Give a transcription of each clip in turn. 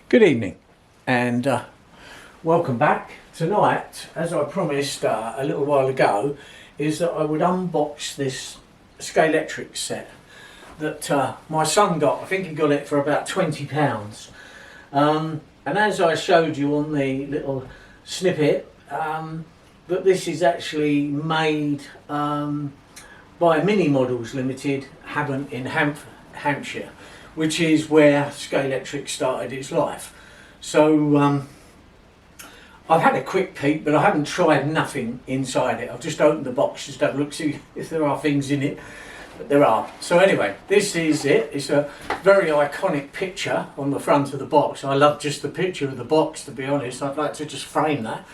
Good evening and welcome back. Tonight, as I promised a little while ago, is that I would unbox this Scalextric set that my son got. I think he got it for about £20. And as I showed you on the little snippet, that this is actually made by Minimodels Limited, Havant in Hampshire, which is where Scalextric started its life. So I've had a quick peek, but I haven't tried nothing inside it. I've just opened the box just to have a look, see if there are things in it, but there are. So anyway, this is it. It's a very iconic picture on the front of the box. I love just the picture of the box, to be honest. I'd like to just frame that,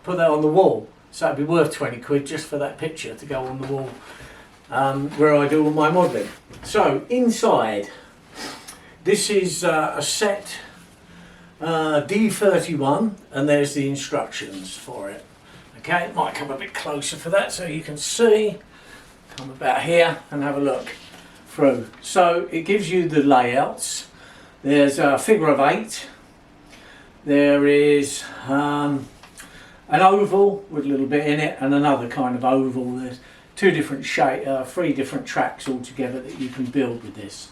put that on the wall. So it'd be worth 20 quid just for that picture to go on the wall where I do all my modelling. So inside, this is a set D31, and there's the instructions for it. Okay, it might come a bit closer for that so you can see. Come about here and have a look through. So it gives you the layouts. There's a figure of 8. There is an oval with a little bit in it and another kind of oval. There's two different shape, 3 different tracks altogether that you can build with this.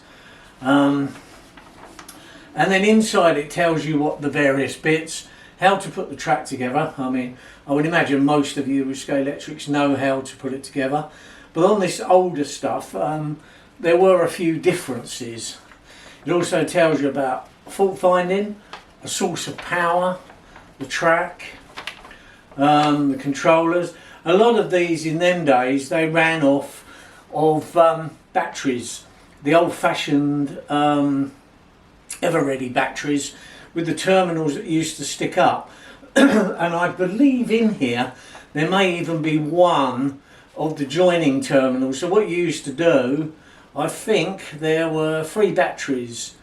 And then inside it tells you what the various bits, how to put the track together. I mean, I would imagine most of you with Scalextrics know how to put it together. But on this older stuff, there were a few differences. It also tells you about fault finding, a source of power, the track, the controllers. A lot of these in them days, they ran off of batteries, the old-fashioned ever-ready batteries with the terminals that used to stick up. And I believe in here there may even be one of the joining terminals. So what you used to do, I think there were 3 batteries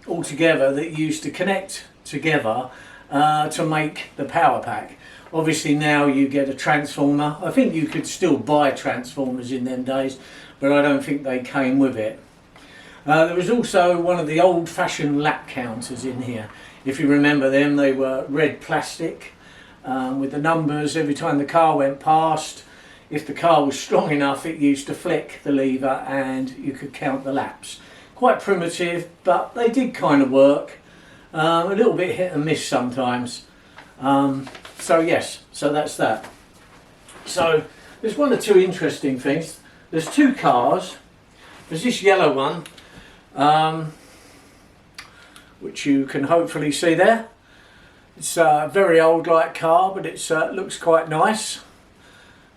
altogether that used to connect together to make the power pack. Obviously now you get a transformer. I think you could still buy transformers in them days, but I don't think they came with it. There was also one of the old-fashioned lap counters in here. If you remember them, they were red plastic with the numbers. Every time the car went past, if the car was strong enough, it used to flick the lever and you could count the laps. Quite primitive, but they did kind of work. A little bit hit and miss sometimes. So yes, so that's that. So there's 1 or 2 interesting things. There's 2 cars. There's this yellow one, which you can hopefully see there. It's a very old like car, but it looks quite nice.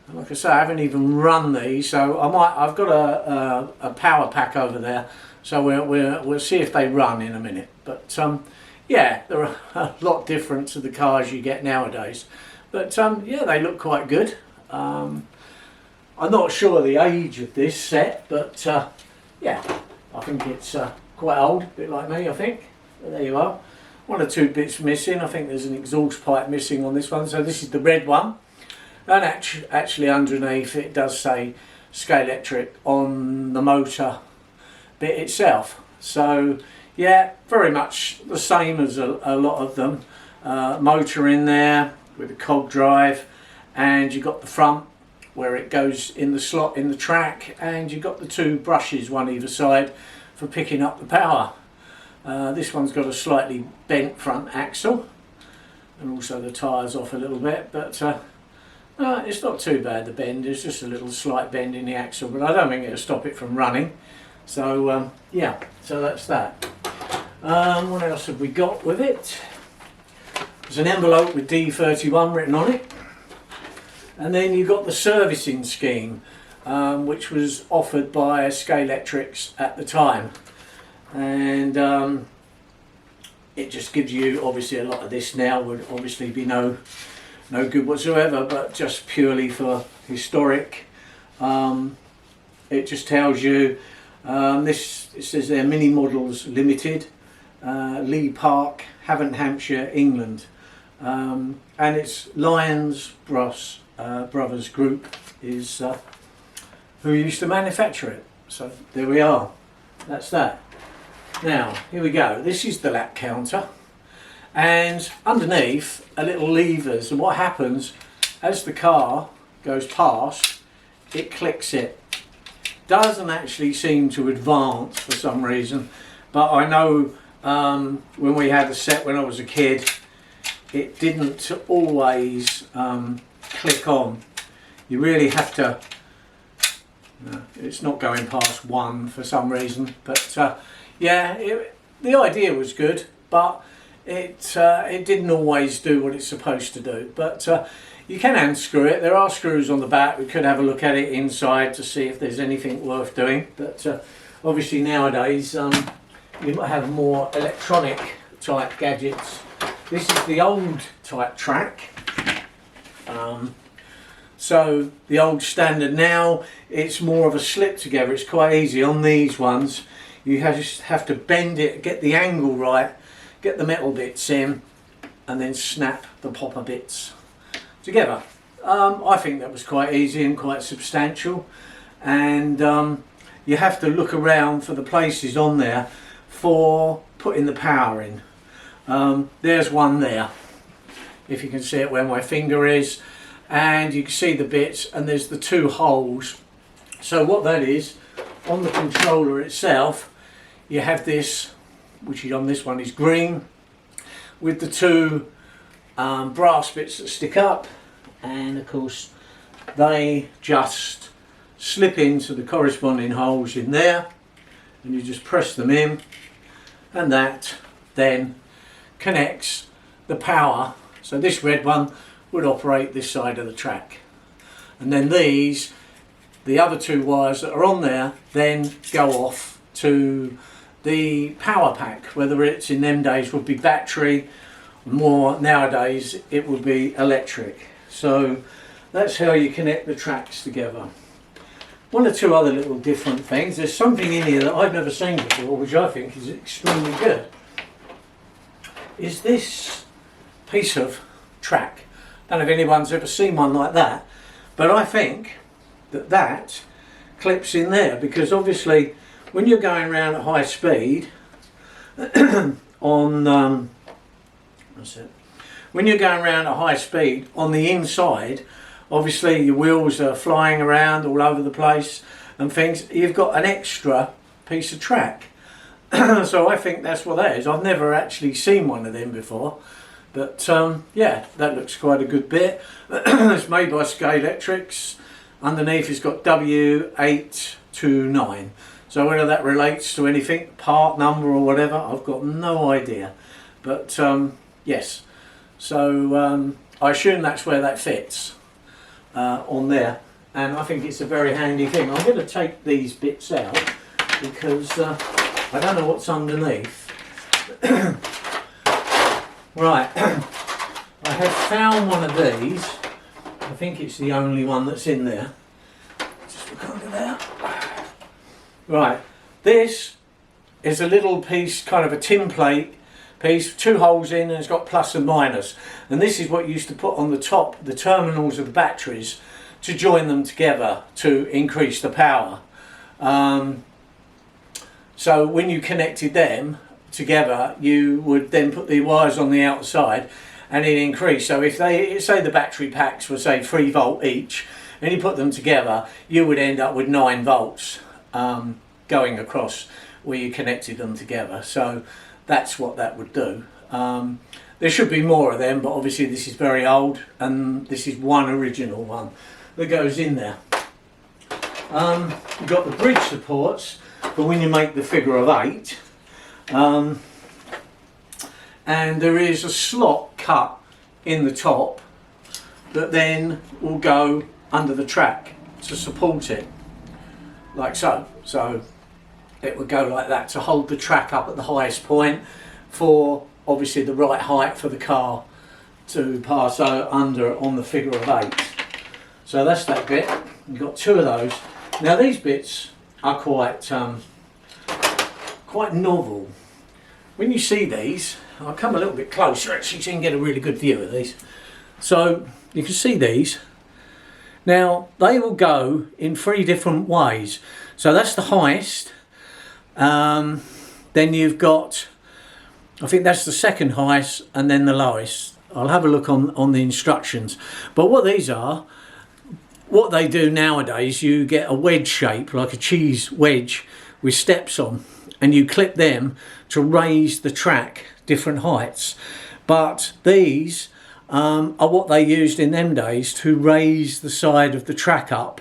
And like I say, I haven't even run these, so I've got a power pack over there, so we'll see if they run in a minute. But yeah, they're a lot different to the cars you get nowadays. But yeah, they look quite good. I'm not sure the age of this set, but yeah, I think it's quite old, a bit like me, I think. But there you are. 1 or 2 bits missing. I think there's an exhaust pipe missing on this one. So this is the red one. And actually underneath it does say Scalextric on the motor bit itself. So yeah, very much the same as a lot of them. Motor in there with a cog drive, and you've got the front where it goes in the slot in the track, and you've got the 2 brushes, one either side, for picking up the power. This one's got a slightly bent front axle, and also the tyres off a little bit, but it's not too bad, the bend. There's just a little slight bend in the axle, but I don't think it'll stop it from running. So yeah, so that's that. What else have we got with it? There's an envelope with D31 written on it. And then you've got the servicing scheme, which was offered by Scalextrics at the time. And it just gives you, obviously a lot of this now would obviously be no good whatsoever, but just purely for historic. It just tells you, it says there Minimodels Limited, Lee Park, Havant, Hampshire, England. And it's Lyons Brothers Group is who used to manufacture it. So there we are. That's that. Now, here we go. This is the lap counter. and underneath are little levers, and what happens as the car goes past, it clicks it. Doesn't actually seem to advance for some reason, but I know when we had the set when I was a kid, it didn't always click on. You really have to, it's not going past 1 for some reason, but yeah, the idea was good, but it didn't always do what it's supposed to do. But you can unscrew it. There are screws on the back. We could have a look at it inside to see if there's anything worth doing, but obviously nowadays you might have more electronic type gadgets. This is the old type track. So the old standard now, it's more of a slip together. It's quite easy on these ones. You just have to bend it, get the angle right, get the metal bits in, and then snap the popper bits together. I think that was quite easy and quite substantial, and you have to look around for the places on there for putting the power in. There's one there, if you can see it where my finger is, and you can see the bits, and there's the 2 holes. So what that is, on the controller itself, you have this, which is on this one is green, with the 2 brass bits that stick up, and of course they just slip into the corresponding holes in there, and you just press them in, and that then connects the power. So this red one would operate this side of the track, and then these, the other 2 wires that are on there, then go off to the power pack, whether it's in them days would be battery, more nowadays it would be electric. So that's how you connect the tracks together. 1 or 2 other little different things. There's something in here that I've never seen before, which I think is extremely good. Is this piece of track. I don't know if anyone's ever seen one like that, but I think that clips in there, because obviously when you're going around at high speed on when you're going around at high speed on the inside, obviously your wheels are flying around all over the place and things, you've got an extra piece of track. So I think that's what that is. I've never actually seen one of them before, but yeah, that looks quite a good bit. It's made by Scalextric. Underneath it's got W829. So whether that relates to anything, part number or whatever, I've got no idea. But yes, so I assume that's where that fits on there. And I think it's a very handy thing. I'm going to take these bits out because I don't know what's underneath. Right, I have found one of these. I think it's the only one that's in there. Just look under there. Right, this is a little piece, kind of a tin plate piece, 2 holes in, and it's got plus and minus. And this is what you used to put on the top, the terminals of the batteries, to join them together to increase the power. So when you connected them together, you would then put the wires on the outside and it increased. So if they, say the battery packs were say 3 volt each, and you put them together, you would end up with 9 volts going across where you connected them together. So that's what that would do. There should be more of them, but obviously this is very old, and this is one original one that goes in there. You've got the bridge supports for when you make the figure of 8. And there is a slot cut in the top that then will go under the track to support it, like so. So it would go like that to hold the track up at the highest point for obviously the right height for the car to pass under on the figure of 8. So that's that bit. You've got 2 of those. Now these bits are quite novel. When you see these, I'll come a little bit closer actually so you can get a really good view of these. So you can see these. Now they will go in 3 different ways. So that's the highest. Then you've got I think that's the second highest and then the lowest. I'll have a look on the instructions. But what these are, what they do nowadays, you get a wedge shape, like a cheese wedge with steps on, and you clip them to raise the track different heights. But these are what they used in them days to raise the side of the track up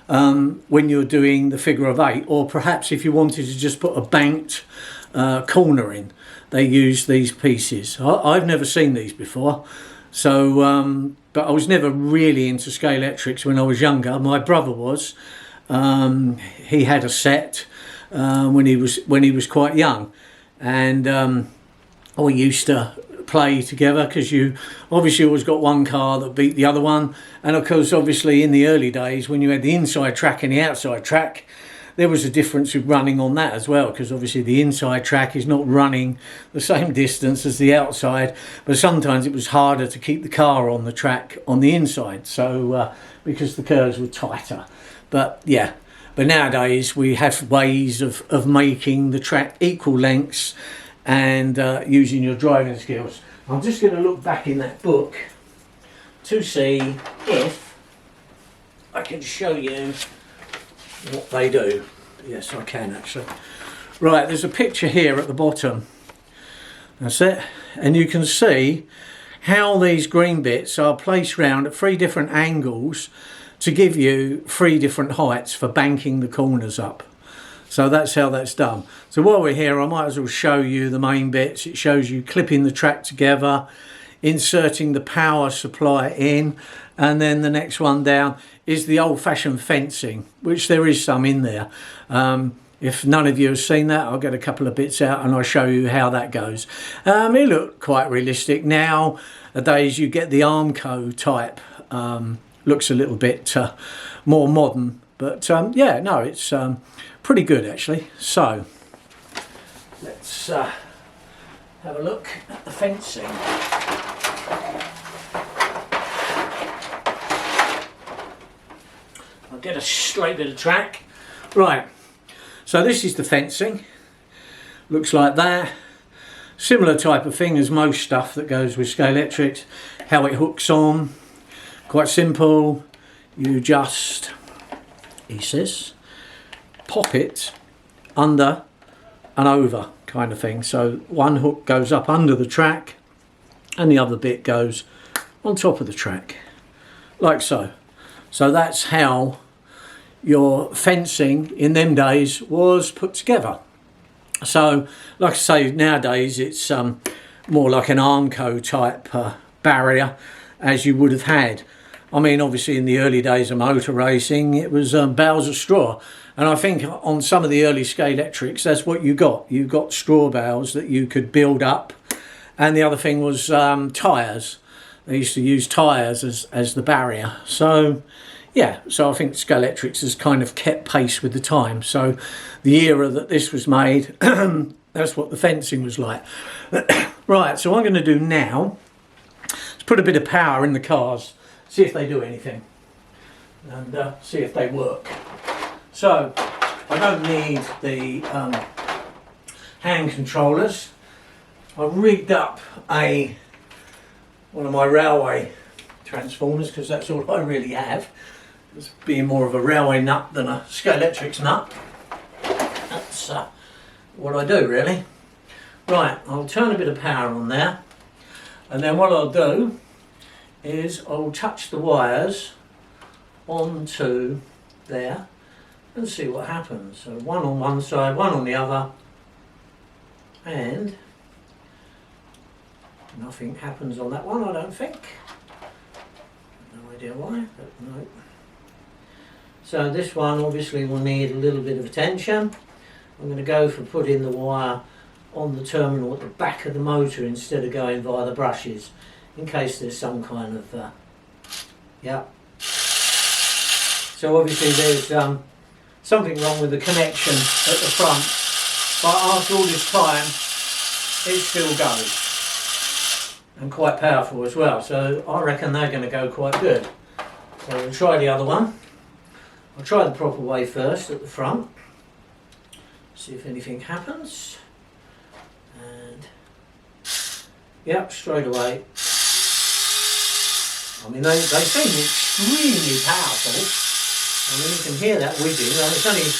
when you're doing the figure of 8, or perhaps if you wanted to just put a banked corner in, they used these pieces. I've never seen these before, so but I was never really into Scalextrics when I was younger. My brother was. He had a set when he was quite young, and we used to play together, because you obviously always got one car that beat the other one. And of course, obviously in the early days when you had the inside track and the outside track, there was a difference with running on that as well, because obviously the inside track is not running the same distance as the outside, but sometimes it was harder to keep the car on the track on the inside, so because the curves were tighter. But yeah, but nowadays we have ways of making the track equal lengths and using your driving skills. I'm just going to look back in that book to see if I can show you what they do. Yes, I can actually. Right, there's a picture here at the bottom. That's it. And you can see how these green bits are placed round at 3 different angles to give you 3 different heights for banking the corners up. So that's how that's done. So while we're here, I might as well show you the main bits. It shows you clipping the track together, inserting the power supply in, and then the next one down is the old-fashioned fencing, which there is some in there. If none of you have seen that, I'll get a couple of bits out and I'll show you how that goes. It looked quite realistic. Nowadays you get the Armco type. Looks a little bit more modern, but yeah, no, it's pretty good actually. So let's have a look at the fencing. I'll get a straight bit of track. Right, so this is the fencing. Looks like that. Similar type of thing as most stuff that goes with Scalextric. How it hooks on, quite simple. You just, he says, pop it under and over kind of thing. So one hook goes up under the track and the other bit goes on top of the track, like so. So that's how your fencing in them days was put together. So like I say, nowadays it's more like an Armco type barrier as you would have had. I mean, obviously in the early days of motor racing it was bales of straw, and I think on some of the early Scalextrics that's what you got. You got straw bales that you could build up, and the other thing was tyres. They used to use tyres as the barrier. So yeah, so I think Scalextric has kind of kept pace with the time. So the era that this was made, that's what the fencing was like. Right, so what I'm going to do now is put a bit of power in the cars, see if they do anything, and see if they work. So I don't need the hand controllers. I rigged up one of my railway transformers, because that's all I really have. It's being more of a railway nut than a Scalextric nut. That's what I do really. Right, I'll turn a bit of power on there, and then what I'll do is I'll touch the wires onto there and see what happens. So one on one side, one on the other, and nothing happens on that one, I don't think. No idea why, but no. So this one obviously will need a little bit of attention. I'm going to go for putting the wire on the terminal at the back of the motor instead of going via the brushes, in case there's some kind of yeah. So obviously there's something wrong with the connection at the front, but after all this time it still goes, and quite powerful as well. So I reckon they're going to go quite good. So we'll try the other one. I'll try the proper way first at the front, see if anything happens, and Yep, straight away. I mean, they seem extremely powerful. I mean, you can hear that whizzing. Now, it's only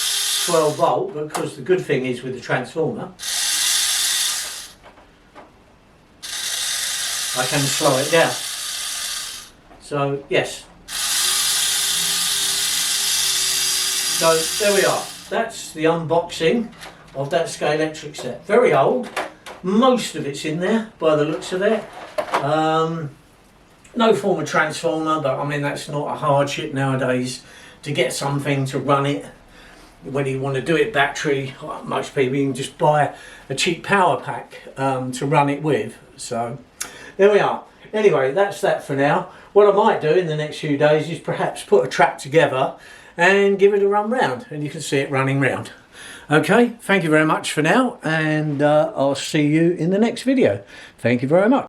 12 volt, because the good thing is with the transformer, I can slow it down. So, yes. So, there we are. That's the unboxing of that Scalextric set. Very old. Most of it's in there, by the looks of it. No form of transformer, but I mean, that's not a hardship nowadays to get something to run it. When you want to do it battery, most people, you can just buy a cheap power pack to run it with. So there we are. Anyway, that's that for now. What I might do in the next few days is perhaps put a track together and give it a run round, and you can see it running round. Okay, thank you very much for now, and I'll see you in the next video. Thank you very much.